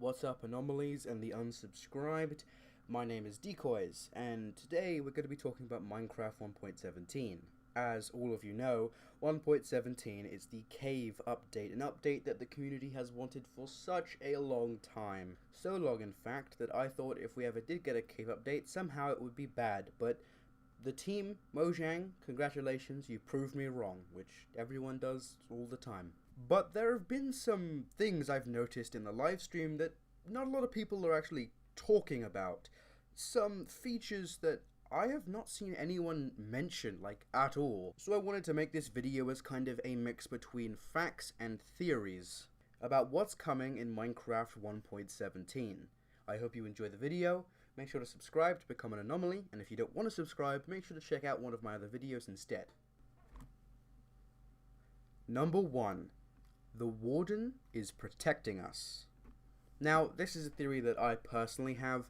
What's up, anomalies and the unsubscribed? My name is DecoyZ, and today we're going to be talking about Minecraft 1.17. As all of you know, 1.17 is the cave update, an update that the community has wanted for such a long time. So long, in fact, that I thought if we ever did get a cave update, somehow it would be bad, but the team, Mojang, congratulations, you proved me wrong, which everyone does all the time. But there have been some things I've noticed in the livestream that not a lot of people are actually talking about. Some features that I have not seen anyone mention, like, at all. So I wanted to make this video as kind of a mix between facts and theories about what's coming in Minecraft 1.17. I hope you enjoy the video. Make sure to subscribe to become an anomaly, and if you don't want to subscribe, make sure to check out one of my other videos instead. Number 1. The Warden is protecting us. Now, this is a theory that I personally have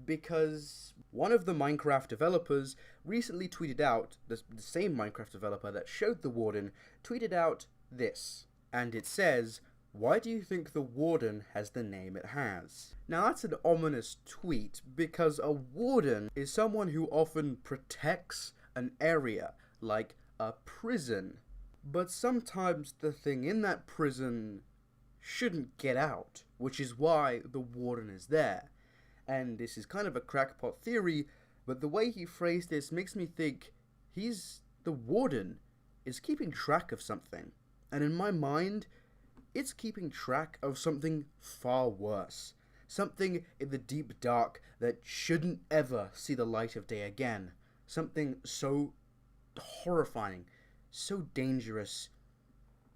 because one of the Minecraft developers recently tweeted out, the same Minecraft developer that showed the Warden, tweeted out this, and it says, "Why do you think the Warden has the name it has?" Now that's an ominous tweet because a Warden is someone who often protects an area, like a prison. But sometimes the thing in that prison shouldn't get out, which is why the Warden is there. And this is kind of a crackpot theory, but the way he phrased this makes me think the Warden is keeping track of something. And in my mind, it's keeping track of something far worse. Something in the deep dark that shouldn't ever see the light of day again. Something so horrifying, so dangerous,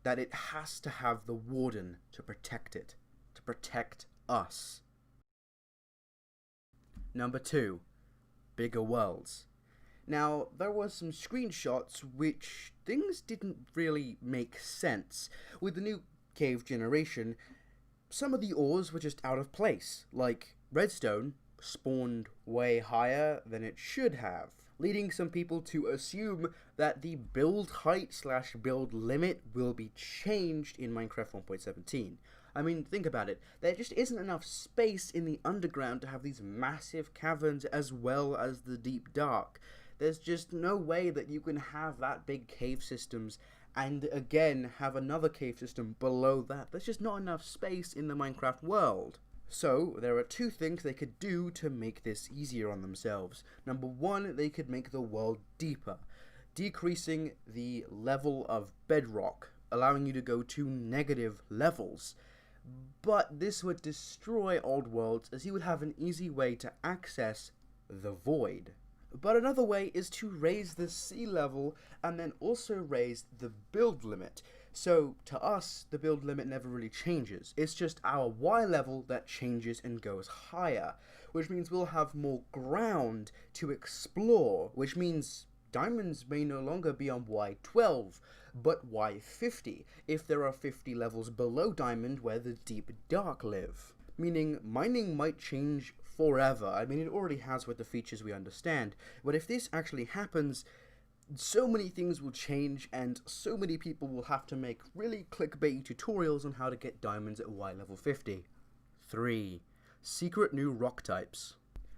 that it has to have the Warden to protect it, to protect us. Number 2, bigger worlds. Now, there were some screenshots which things didn't really make sense. With the new cave generation, some of the ores were just out of place, like redstone spawned way higher than it should have, leading some people to assume that the build height / build limit will be changed in Minecraft 1.17. I mean, think about it. There just isn't enough space in the underground to have these massive caverns as well as the deep dark. There's just no way that you can have that big cave systems and again have another cave system below that. There's just not enough space in the Minecraft world. So, there are two things they could do to make this easier on themselves. Number 1, they could make the world deeper, decreasing the level of bedrock, allowing you to go to negative levels. But this would destroy old worlds, as you would have an easy way to access the void. But another way is to raise the sea level and then also raise the build limit. So to us, the build limit never really changes. It's just our Y level that changes and goes higher, which means we'll have more ground to explore, which means diamonds may no longer be on Y12, but Y50, if there are 50 levels below diamond where the deep dark live. Meaning mining might change forever. I mean, it already has with the features we understand, but if this actually happens, so many things will change and so many people will have to make really clickbaity tutorials on how to get diamonds at Y level 50. 3. Secret new rock types.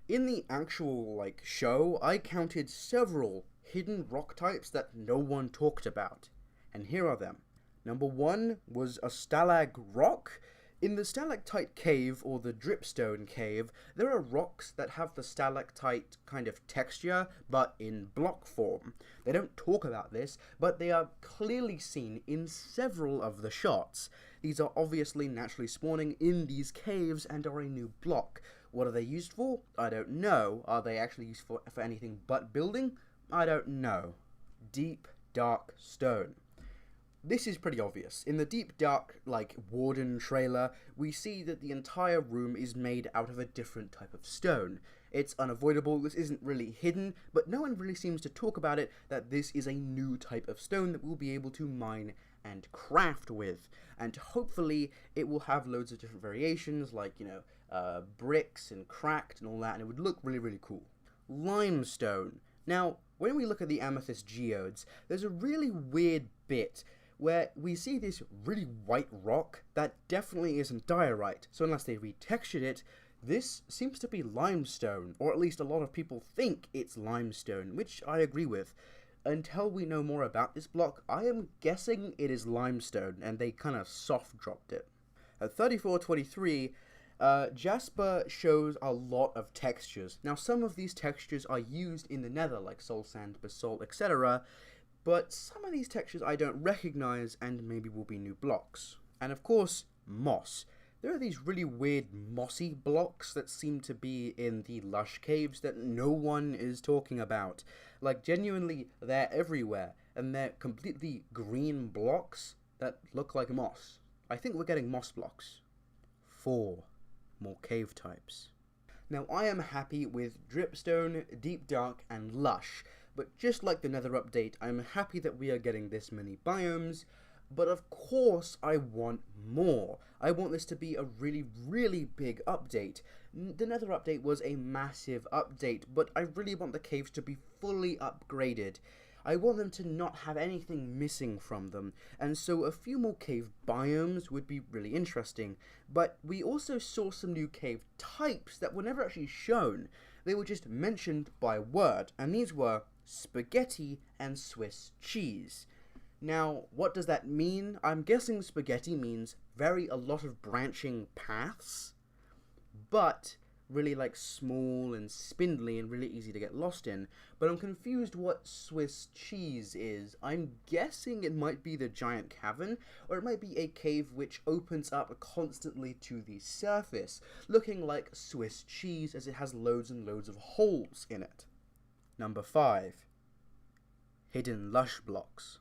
In the actual, show, I counted several hidden rock types that no one talked about. And here are them. Number 1 was a stalag rock. In the stalactite cave, or the dripstone cave, there are rocks that have the stalactite kind of texture, but in block form. They don't talk about this, but they are clearly seen in several of the shots. These are obviously naturally spawning in these caves and are a new block. What are they used for? I don't know. Are they actually used for anything but building? I don't know. Deep, dark stone. This is pretty obvious. In the deep dark, Warden trailer, we see that the entire room is made out of a different type of stone. It's unavoidable, this isn't really hidden, but no one really seems to talk about it, that this is a new type of stone that we'll be able to mine and craft with. And hopefully it will have loads of different variations, bricks and cracked and all that, and it would look really, really cool. Limestone. Now, when we look at the Amethyst geodes, there's a really weird bit where we see this really white rock that definitely isn't diorite, so unless they retextured it, this seems to be limestone, or at least a lot of people think it's limestone, which I agree with. Until we know more about this block, I am guessing it is limestone, and they kind of soft dropped it. At 3423, Jasper shows a lot of textures. Now, some of these textures are used in the nether, like soul sand, basalt, etc., but some of these textures I don't recognize and maybe will be new blocks. And of course, moss. There are these really weird mossy blocks that seem to be in the Lush caves that no one is talking about. Like, genuinely, they're everywhere, and they're completely green blocks that look like moss. I think we're getting moss blocks. 4 more cave types. Now, I am happy with Dripstone, Deep Dark, and Lush, but just like the Nether update, I'm happy that we are getting this many biomes, but of course I want more. I want this to be a really, really big update. The Nether update was a massive update, but I really want the caves to be fully upgraded. I want them to not have anything missing from them, and so a few more cave biomes would be really interesting. But we also saw some new cave types that were never actually shown. They were just mentioned by word, and these were spaghetti and Swiss cheese. Now, what does that mean? I'm guessing spaghetti means a lot of branching paths, but really like small and spindly and really easy to get lost in. But I'm confused what Swiss cheese is. I'm guessing it might be the giant cavern, or it might be a cave which opens up constantly to the surface, looking like Swiss cheese as it has loads and loads of holes in it. Number 5. Hidden Lush blocks.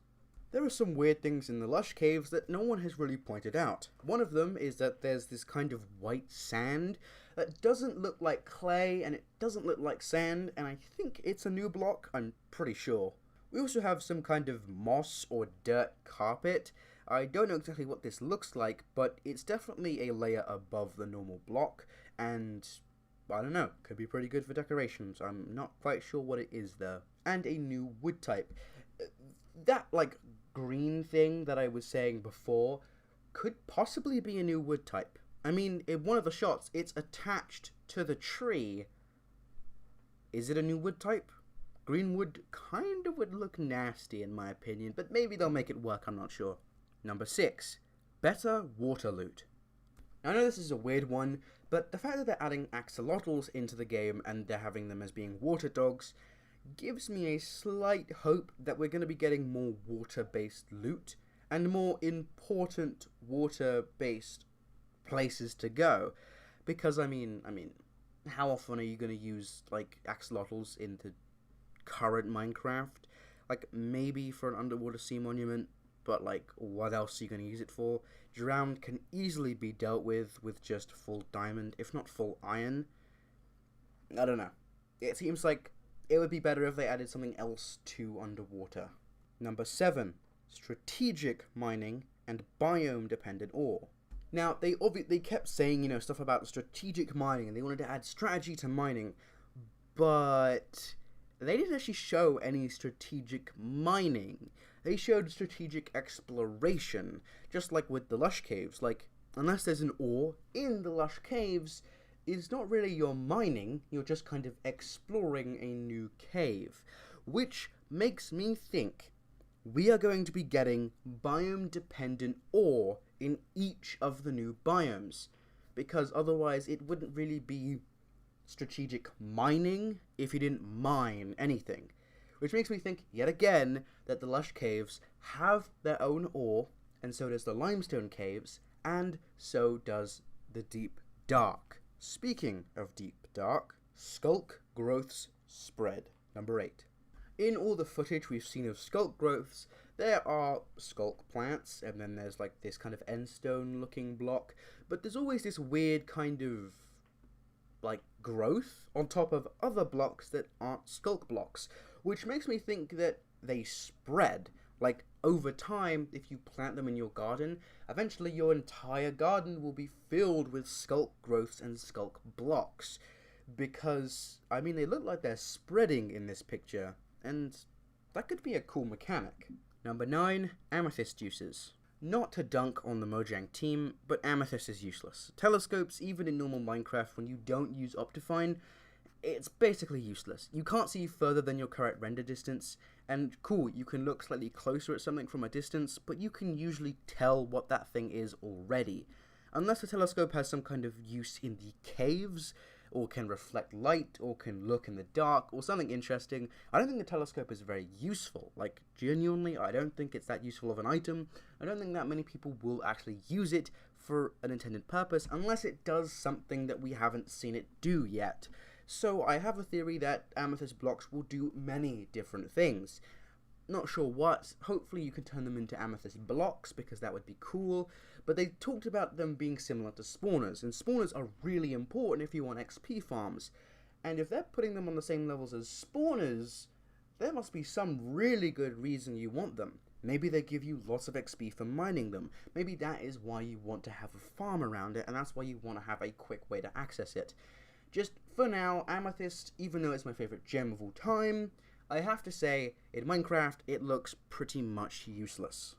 There are some weird things in the Lush caves that no one has really pointed out. One of them is that there's this kind of white sand that doesn't look like clay and it doesn't look like sand, and I think it's a new block, I'm pretty sure. We also have some kind of moss or dirt carpet. I don't know exactly what this looks like, but it's definitely a layer above the normal block, and I don't know, could be pretty good for decorations. I'm not quite sure what it is though. And a new wood type. That, like, green thing that I was saying before could possibly be a new wood type. I mean, in one of the shots, it's attached to the tree. Is it a new wood type? Green wood kind of would look nasty in my opinion, but maybe they'll make it work, I'm not sure. Number 6. Better water loot. Now, I know this is a weird one, but the fact that they're adding axolotls into the game and they're having them as being water dogs gives me a slight hope that we're going to be getting more water-based loot and more important water-based places to go. Because, I mean, how often are you going to use, like, axolotls in the current Minecraft? Like, maybe for an underwater sea monument, but, like, what else are you going to use it for? Drowned can easily be dealt with just full diamond, if not full iron. I don't know. It seems like it would be better if they added something else to underwater. Number 7. Strategic mining and biome-dependent ore. Now, they kept saying, stuff about strategic mining, and they wanted to add strategy to mining, but they didn't actually show any strategic mining. They showed strategic exploration, just like with the Lush caves. Like, unless there's an ore in the Lush caves, it's not really your mining, you're just kind of exploring a new cave, which makes me think we are going to be getting biome-dependent ore in each of the new biomes, because otherwise it wouldn't really be strategic mining if you didn't mine anything. Which makes me think, yet again, that the Lush caves have their own ore, and so does the Limestone caves, and so does the Deep Dark. Speaking of Deep Dark, Skulk Growths Spread. Number 8. In all the footage we've seen of Skulk Growths, there are Skulk plants, and then there's like this kind of endstone looking block, but there's always this weird kind of like growth on top of other blocks that aren't Skulk blocks, which makes me think that they spread. Like, over time, if you plant them in your garden, eventually your entire garden will be filled with Skulk growths and Skulk blocks. Because, I mean, they look like they're spreading in this picture, and that could be a cool mechanic. Number 9, Amethyst uses. Not to dunk on the Mojang team, but Amethyst is useless. Telescopes, even in normal Minecraft, when you don't use Optifine, it's basically useless. You can't see further than your correct render distance, and cool, you can look slightly closer at something from a distance, but you can usually tell what that thing is already. Unless the telescope has some kind of use in the caves, or can reflect light, or can look in the dark, or something interesting, I don't think the telescope is very useful. Like, genuinely, I don't think it's that useful of an item. I don't think that many people will actually use it for an intended purpose, unless it does something that we haven't seen it do yet. So I have a theory that Amethyst blocks will do many different things. Not sure what. Hopefully you can turn them into Amethyst blocks, because that would be cool. But they talked about them being similar to spawners, and spawners are really important if you want XP farms. And if they're putting them on the same levels as spawners, there must be some really good reason you want them. Maybe they give you lots of XP for mining them. Maybe that is why you want to have a farm around it, and that's why you want to have a quick way to access it. Just for now, Amethyst, even though it's my favourite gem of all time, I have to say, in Minecraft, it looks pretty much useless.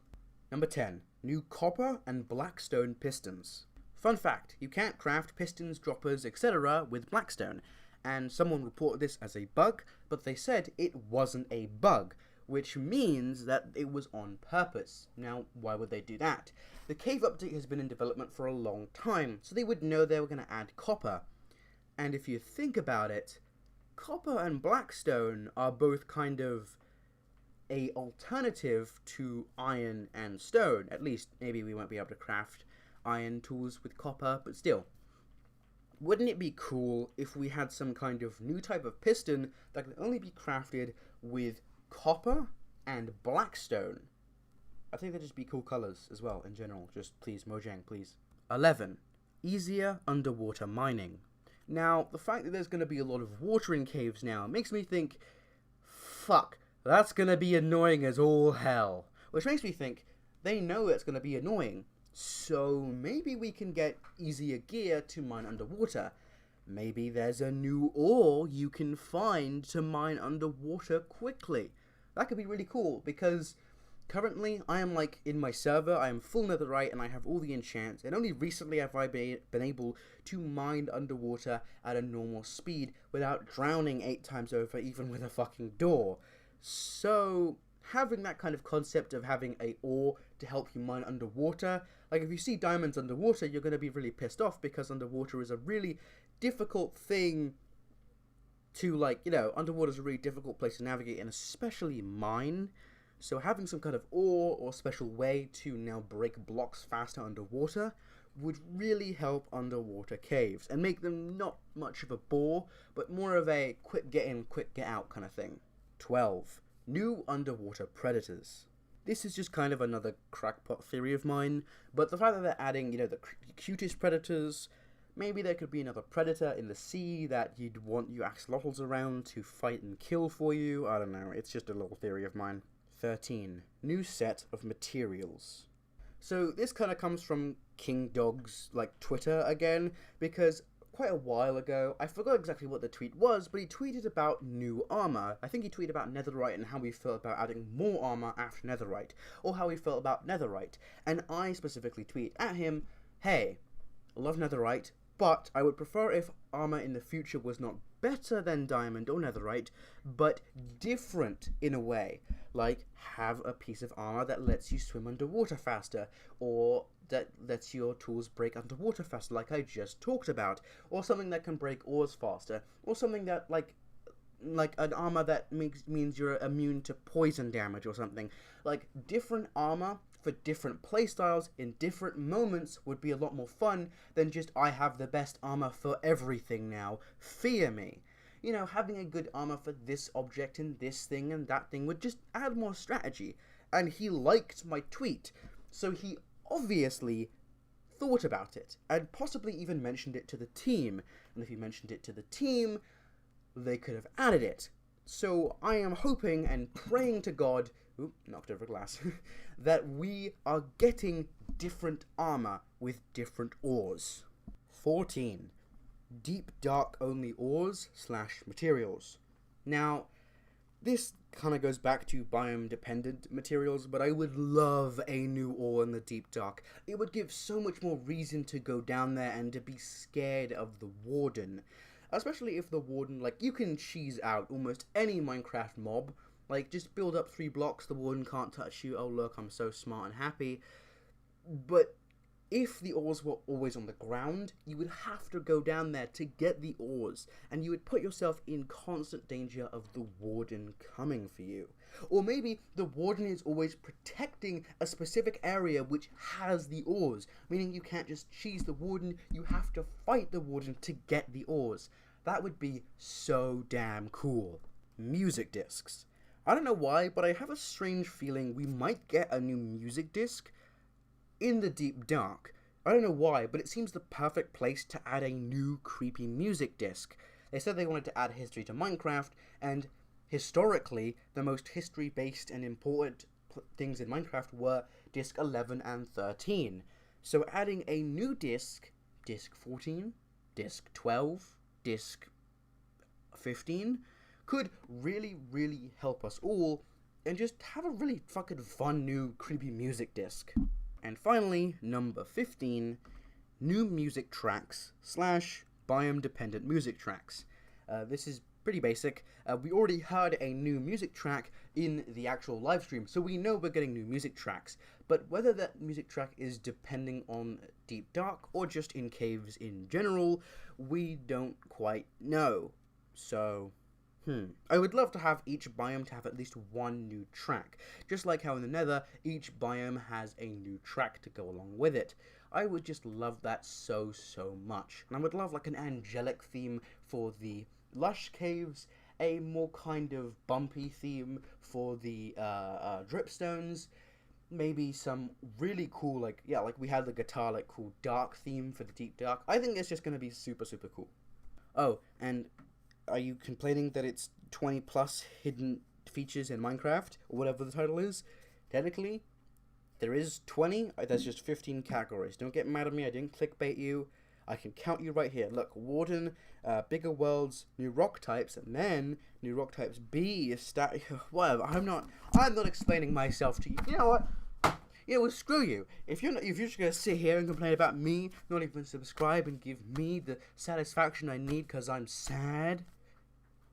Number 10. New copper and Blackstone pistons. Fun fact, you can't craft pistons, droppers, etc. with Blackstone, and someone reported this as a bug, but they said it wasn't a bug, which means that it was on purpose. Now, why would they do that? The cave update has been in development for a long time, so they would know they were going to add copper. And if you think about it, copper and Blackstone are both kind of a alternative to iron and stone. At least, maybe we won't be able to craft iron tools with copper, but still. Wouldn't it be cool if we had some kind of new type of piston that could only be crafted with copper and Blackstone? I think that'd just be cool colors as well, in general. Just please, Mojang, please. 11. Easier underwater mining. Now, the fact that there's going to be a lot of water in caves now makes me think, fuck, that's going to be annoying as all hell. Which makes me think, they know it's going to be annoying, so maybe we can get easier gear to mine underwater. Maybe there's a new ore you can find to mine underwater quickly. That could be really cool, because currently, I am like, in my server, I am full netherite and I have all the enchants, and only recently have I been able to mine underwater at a normal speed without drowning 8 times over, even with a fucking door. So, having that kind of concept of having a ore to help you mine underwater, like if you see diamonds underwater, you're going to be really pissed off, because underwater is a really difficult thing to, like, you know, underwater is a really difficult place to navigate, and especially mine. So having some kind of ore or special way to now break blocks faster underwater would really help underwater caves and make them not much of a bore, but more of a quick get in, quick get out kind of thing. 12. New underwater predators. This is just kind of another crackpot theory of mine, but the fact that they're adding, you know, the cutest predators, maybe there could be another predator in the sea that you'd want your axolotls around to fight and kill for you. I don't know, it's just a little theory of mine. 13. New set of materials. So this kind of comes from King Dog's, like, Twitter again, because quite a while ago, I forgot exactly what the tweet was, but he tweeted about new armor. I think he tweeted about netherite and how he felt about adding more armor after netherite, or how he felt about netherite. And I specifically tweet at him, hey, I love netherite, but I would prefer if armor in the future was not better than diamond or netherite, but different in a way. Like, have a piece of armor that lets you swim underwater faster, or that lets your tools break underwater faster, like I just talked about, or something that can break ores faster, or something that, like an armor that means you're immune to poison damage or something. Like, different armor for different playstyles in different moments would be a lot more fun than just, I have the best armor for everything now, fear me. You know, having a good armor for this object and this thing and that thing would just add more strategy. And he liked my tweet, so he obviously thought about it, and possibly even mentioned it to the team. And if he mentioned it to the team, they could have added it. So I am hoping and praying to God, oop, knocked over glass, that we are getting different armor with different ores. 14. Deep dark only ores / materials. Now, This kind of goes back to biome-dependent materials, but I would love a new ore in the Deep Dark. It would give so much more reason to go down there and to be scared of the Warden. Especially if the Warden, like, you can cheese out almost any Minecraft mob. Like, just build up 3 blocks, the Warden can't touch you. Oh, look, I'm so smart and happy. But if the ores were always on the ground, you would have to go down there to get the ores, and you would put yourself in constant danger of the Warden coming for you. Or maybe the Warden is always protecting a specific area which has the ores, meaning you can't just cheese the Warden, you have to fight the Warden to get the ores. That would be so damn cool. Music discs. I don't know why, but I have a strange feeling we might get a new music disc in the Deep Dark. I don't know why, but it seems the perfect place to add a new creepy music disc. They said they wanted to add history to Minecraft, and historically, the most history-based and important things in Minecraft were disc 11 and 13. So adding a new disc, disc 14, disc 12, disc 15, could really, really help us all, and just have a really fucking fun new creepy music disc. And finally, number 15, new music tracks / biome-dependent music tracks. This is pretty basic. We already heard a new music track in the actual live stream, so we know we're getting new music tracks. But whether that music track is depending on Deep Dark or just in caves in general, we don't quite know. So I would love to have each biome to have at least one new track. Just like how in the Nether, each biome has a new track to go along with it. I would just love that so much. And I would love like an angelic theme for the Lush caves, a more kind of bumpy theme for the dripstones, maybe some really cool, like we had the guitar, like cool dark theme for the Deep Dark. I think it's just going to be super cool. Oh, and are you complaining that it's 20 plus hidden features in Minecraft, or whatever the title is? Technically, there is 20, that's just 15 categories. Don't get mad at me, I didn't clickbait you. I can count you right here. Look, Warden, bigger worlds, new rock types, and then new rock types B, whatever. I'm not explaining myself to you. You know what? Yeah, well, screw you. If you're just gonna sit here and complain about me, not even subscribe and give me the satisfaction I need because I'm sad,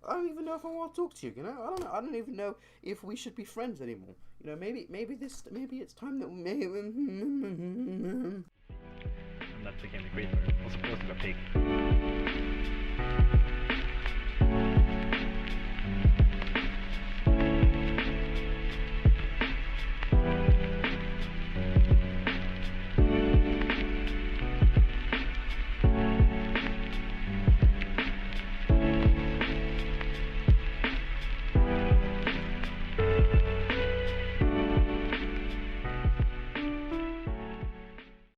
I don't even know if I want to talk to you. You know, I don't even know if we should be friends anymore. You know, maybe it's time that That became the creeper. Was supposed to be a pig.